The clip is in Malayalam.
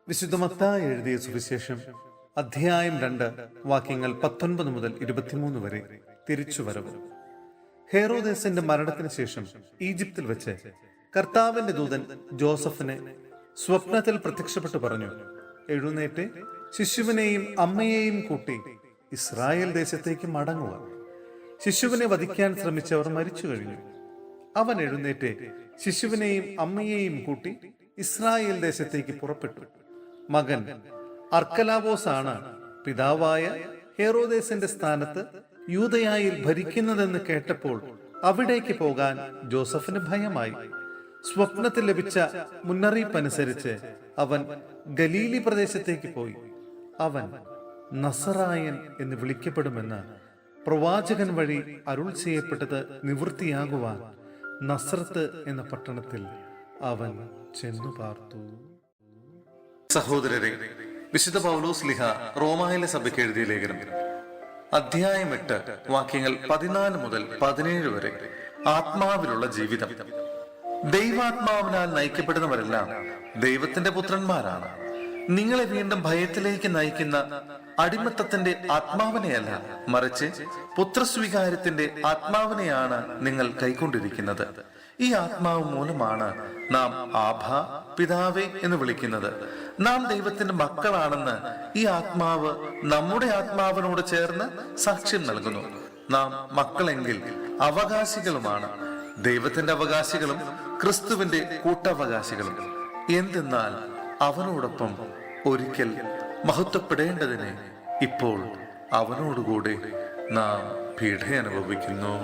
വിശുദ്ധ മത്തായി എഴുതിയ സുവിശേഷം അധ്യായം 2 വാക്യങ്ങൾ 19 മുതൽ 23 വരെ. തിരിച്ചുവരവ്. ഹെറോദേസിന്റെ മരണത്തിന് ശേഷം ഈജിപ്തിൽ വെച്ച് കർത്താവിന്റെ ദൂതൻ ജോസഫിനെ സ്വപ്നത്തിൽ പ്രത്യക്ഷപ്പെട്ടു പറഞ്ഞു, എഴുന്നേറ്റ് ശിശുവിനെയും അമ്മയെയും കൂട്ടി ഇസ്രായേൽ ദേശത്തേക്ക് മടങ്ങുക. ശിശുവിനെ വധിക്കാൻ ശ്രമിച്ചവർ മരിച്ചു കഴിഞ്ഞു. അവൻ എഴുന്നേറ്റ് ശിശുവിനെയും അമ്മയെയും കൂട്ടി ഇസ്രായേൽ ദേശത്തേക്ക് പുറപ്പെട്ടു. മകൻ അർക്കലാവോസ് ആണ് പിതാവായ ഹെറോദേസിന്റെ സ്ഥാനത്ത് യൂദയായിൽ ഭരിക്കുന്നതെന്ന് കേട്ടപ്പോൾ അവിടേക്ക് പോകാൻ ജോസഫിന് ഭയമായി. സ്വപ്നത്തിൽ ലഭിച്ച മുന്നറിയിപ്പനുസരിച്ച് അവൻ ഗലീലി പ്രദേശത്തേക്ക് പോയി. അവൻ നസറായൻ എന്ന് വിളിക്കപ്പെടുമെന്ന് പ്രവാചകൻ വഴി അരുൾ ചെയ്യപ്പെട്ടത് നിവൃത്തിയാകുവാൻ നസ്രത്ത് എന്ന പട്ടണത്തിൽ അവൻ ചെന്നു പാർത്തു. സഹോദരരെ, വിശുദ്ധ പൗലോസ് ലിഹ റോമായിലെ സഭയ്ക്ക് എഴുതിയ ലേഖനം അധ്യായം 8 വാക്യങ്ങൾ 14 മുതൽ 17 വരെ. ആത്മാവിലുള്ള ജീവിതം. ദൈവാത്മാവിനാൽ നയിക്കപ്പെടുന്നവരെല്ലാം ദൈവത്തിന്റെ പുത്രന്മാരാണ്. നിങ്ങളെ വീണ്ടും ഭയത്തിലേക്ക് നയിക്കുന്ന അടിമത്തത്തിന്റെ ആത്മാവിനെയല്ല, മറിച്ച് പുത്രസ്വീകാര്യത്തിന്റെ ആത്മാവിനെയാണ് നിങ്ങൾ കൈക്കൊണ്ടിരിക്കുന്നത്. ഈ ആത്മാവ് മൂലമാണ് നാം ആഭാ, പിതാവേ എന്ന് വിളിക്കുന്നത്. നാം ദൈവത്തിന്റെ മക്കളാണെന്ന് ഈ ആത്മാവ് നമ്മുടെ ആത്മാവിനോട് ചേർന്ന് സാക്ഷ്യം നൽകുന്നു. നാം മക്കളെങ്കിൽ അവകാശികളുമാണ്, ദൈവത്തിന്റെ അവകാശികളും ക്രിസ്തുവിന്റെ കൂട്ടവകാശികളും. എന്തെന്നാൽ അവനോടൊപ്പം ഒരിക്കൽ മഹത്വപ്പെടേണ്ടതിന് ഇപ്പോൾ അവനോടുകൂടെ നാം പീഡ അനുഭവിക്കുന്നു.